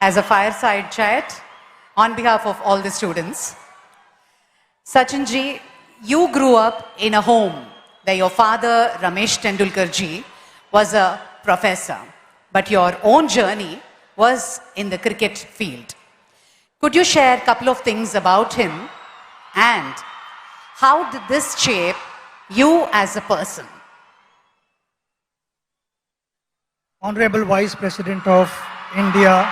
as a fireside chat on behalf of all the students. Sachinji, you grew up in a home where your father, Ramesh Tendulkar ji, was a professor, but your own journey was in the cricket field. Could you share a couple of things about him and how did this shape you as a person? Honorable Vice President of India,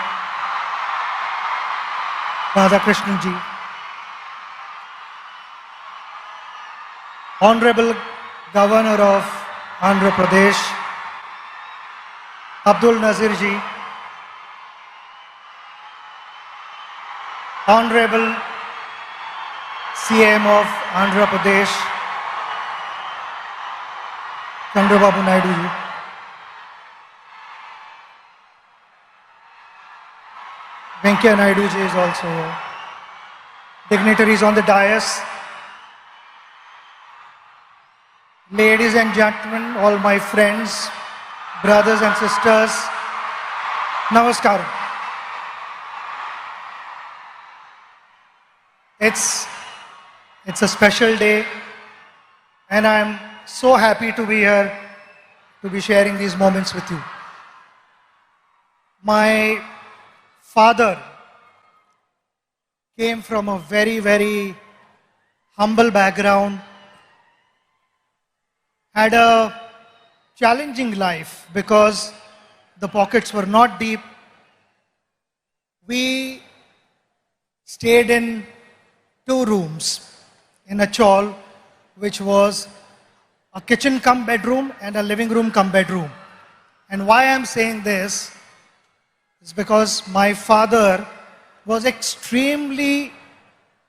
Radhakrishnan ji, Honorable Governor of Andhra Pradesh, Abdul Nazir ji, Honorable CM of Andhra Pradesh, Chandrababu Naidu ji, Naidu ji is also here. Dignitaries on the dais, ladies and gentlemen, all my friends, brothers and sisters, namaskar. It's a special day and I'm so happy to be here to be sharing these moments with you. My father came from a very, very humble background, had a challenging life because the pockets were not deep. We stayed in 2 rooms in a chawl, which was a kitchen cum bedroom and a living room cum bedroom. And why I'm saying this is because my father was extremely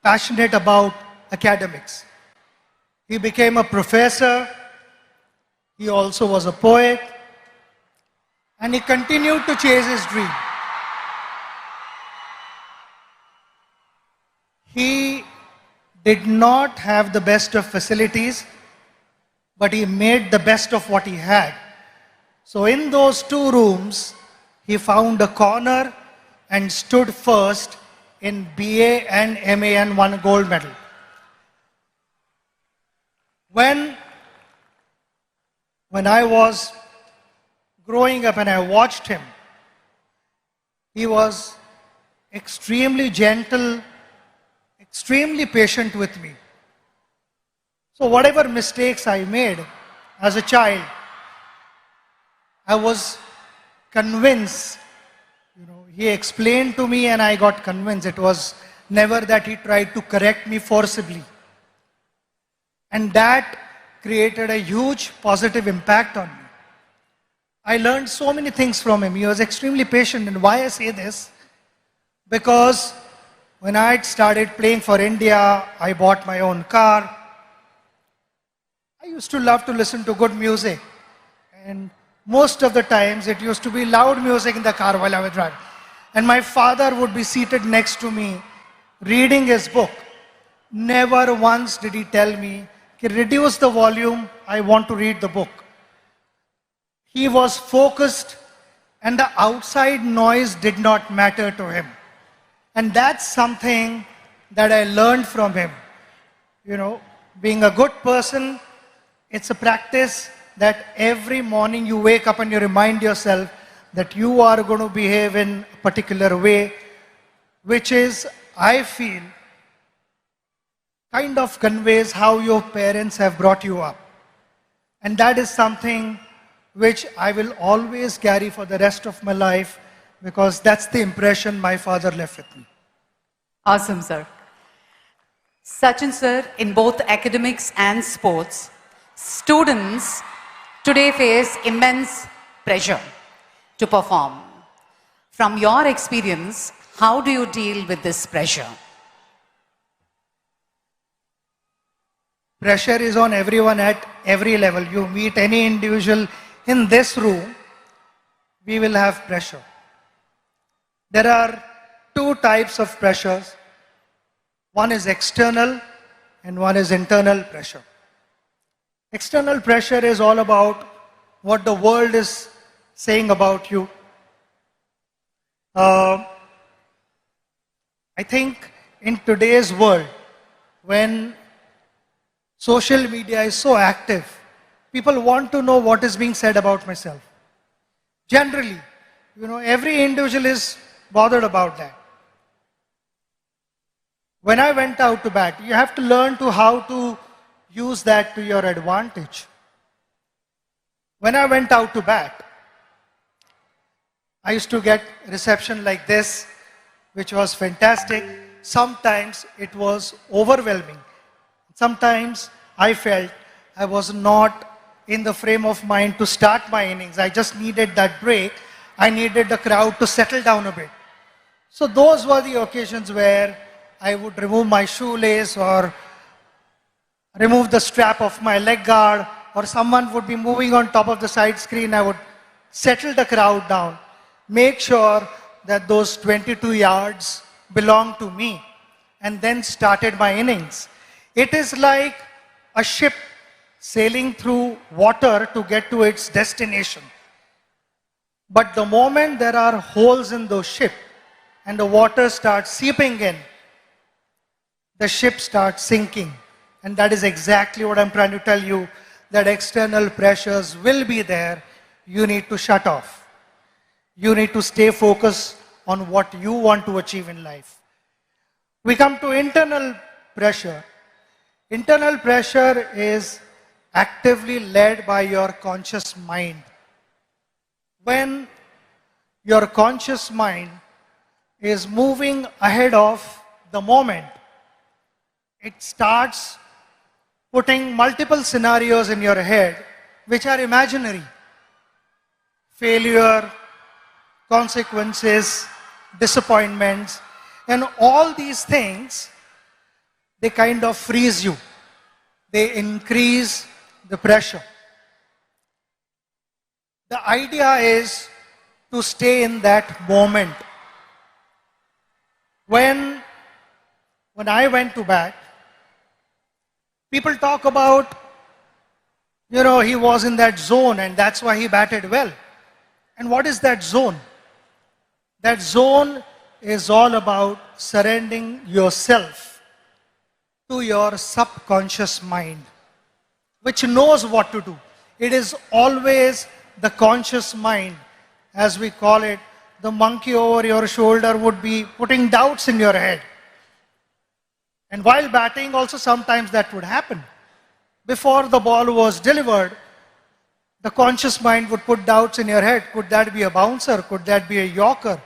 passionate about academics. He became a professor, he also was a poet, and he continued to chase his dream. He did not have the best of facilities, but he made the best of what he had. So in those 2 rooms, he found a corner and stood first in BA and MA and won a gold medal. When I was growing up and I watched him, he was extremely gentle, extremely patient with me. So whatever mistakes I made as a child, I was convinced, he explained to me and I got convinced. It was never that he tried to correct me forcibly. And that created a huge positive impact on me. I learned so many things from him. He was extremely patient. And why I say this? Because when I started playing for India, I bought my own car. I used to love to listen to good music. And most of the times it used to be loud music in the car while I was driving. And my father would be seated next to me, reading his book. Never once did he tell me, reduce the volume, I want to read the book. He was focused and the outside noise did not matter to him. And that's something that I learned from him. Being a good person, it's a practice that every morning you wake up and you remind yourself that you are going to behave in a particular way, which is, I feel, kind of conveys how your parents have brought you up. And that is something which I will always carry for the rest of my life because that's the impression my father left with me. Awesome, sir. Sachin sir, in both academics and sports, students today face immense pressure to perform. From your experience, how do you deal with this pressure? Pressure is on everyone at every level. You meet any individual in this room, we will have pressure. There are 2 types of pressures. One is external and one is internal pressure. External pressure is all about what the world is saying about you. I think in today's world, when social media is so active, people want to know what is being said about myself. Generally, every individual is bothered about that. When I went out to bat, you have to learn how to use that to your advantage. When I went out to bat, I used to get reception like this, which was fantastic. Sometimes it was overwhelming. Sometimes I felt I was not in the frame of mind to start my innings. I just needed that break. I needed the crowd to settle down a bit. So those were the occasions where I would remove my shoelace or remove the strap of my leg guard, or someone would be moving on top of the side screen. I would settle the crowd down, make sure that those 22 yards belong to me, and then started my innings. It is like a ship sailing through water to get to its destination. But the moment there are holes in those ship and the water starts seeping in, the ship starts sinking. And that is exactly what I'm trying to tell you, that external pressures will be there. You need to shut off. You need to stay focused on what you want to achieve in life. We come to internal pressure. Internal pressure is actively led by your conscious mind. When your conscious mind is moving ahead of the moment, it starts putting multiple scenarios in your head which are imaginary. Failure, consequences, disappointments, and all these things, they kind of freeze you. They increase the pressure. The idea is to stay in that moment. When I went to bat, people talk about, he was in that zone and that's why he batted well. And what is that zone? That zone is all about surrendering yourself to your subconscious mind, which knows what to do. It is always the conscious mind, as we call it. The monkey over your shoulder would be putting doubts in your head. And while batting also sometimes that would happen. Before the ball was delivered, the conscious mind would put doubts in your head. Could that be a bouncer? Could that be a yorker?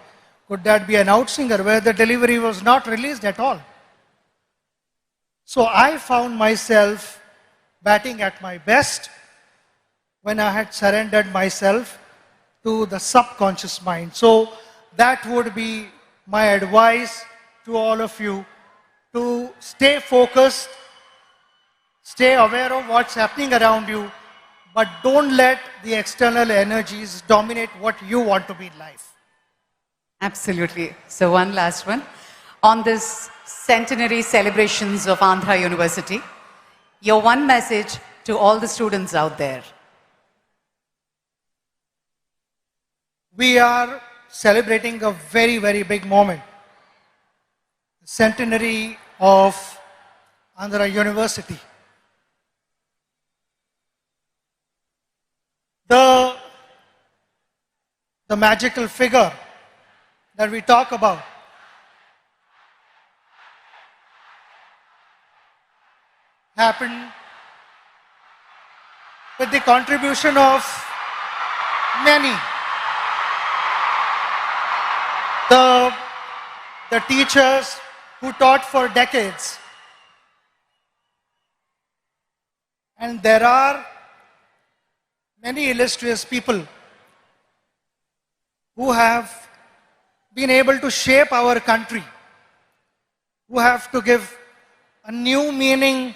Could that be an outswinger where the delivery was not released at all? So I found myself batting at my best when I had surrendered myself to the subconscious mind. So that would be my advice to all of you, to stay focused, stay aware of what's happening around you, but don't let the external energies dominate what you want to be in life. Absolutely. So one last one. On this centenary celebrations of Andhra University, your one message to all the students out there. We are celebrating a very, very big moment. The centenary of Andhra University. The magical figure that we talk about happened with the contribution of many. The teachers who taught for decades. And there are many illustrious people who have been able to shape our country, who have to give a new meaning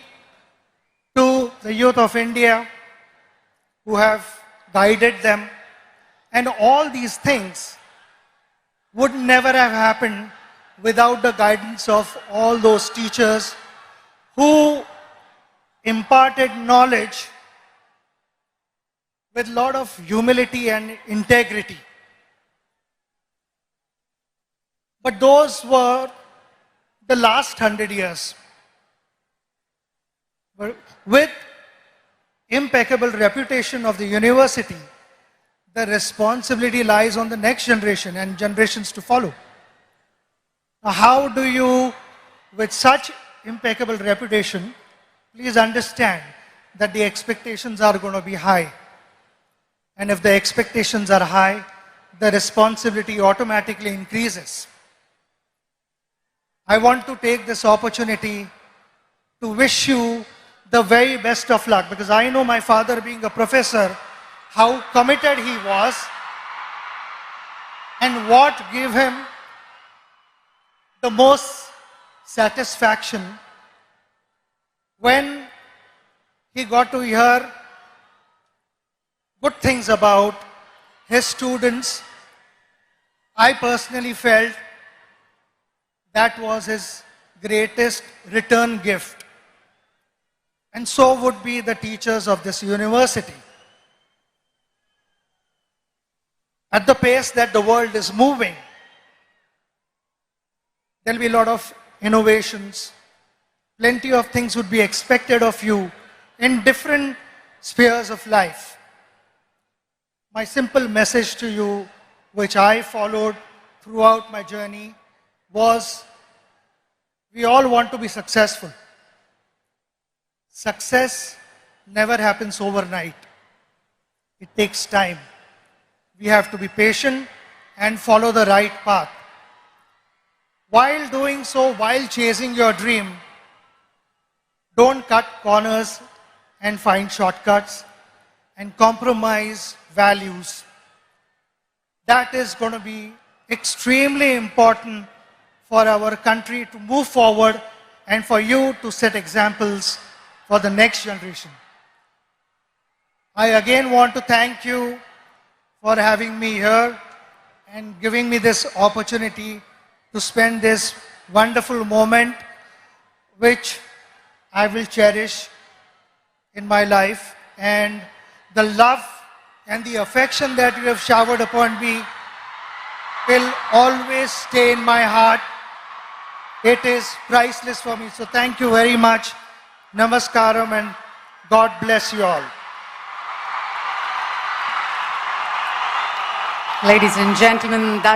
to the youth of India, who have guided them. And all these things would never have happened without the guidance of all those teachers who imparted knowledge with a lot of humility and integrity. But those were the last 100 years. With impeccable reputation of the university, the responsibility lies on the next generation and generations to follow. Now, how do you, with such impeccable reputation, please understand that the expectations are going to be high. And if the expectations are high, the responsibility automatically increases. I want to take this opportunity to wish you the very best of luck, because I know my father, being a professor, how committed he was and what gave him the most satisfaction when he got to hear good things about his students. I personally felt that was his greatest return gift. And so would be the teachers of this university. At the pace that the world is moving, there will be a lot of innovations. Plenty of things would be expected of you in different spheres of life. My simple message to you, which I followed throughout my journey, was we all want to be successful. Success never happens overnight. It takes time. We have to be patient and follow the right path. While doing so, while chasing your dream, don't cut corners and find shortcuts and compromise values. That is going to be extremely important for our country to move forward and for you to set examples for the next generation. I again want to thank you for having me here and giving me this opportunity to spend this wonderful moment, which I will cherish in my life. And the love and the affection that you have showered upon me will always stay in my heart. It is priceless for me. So thank you very much. Namaskaram, and God bless you all. Ladies and gentlemen, that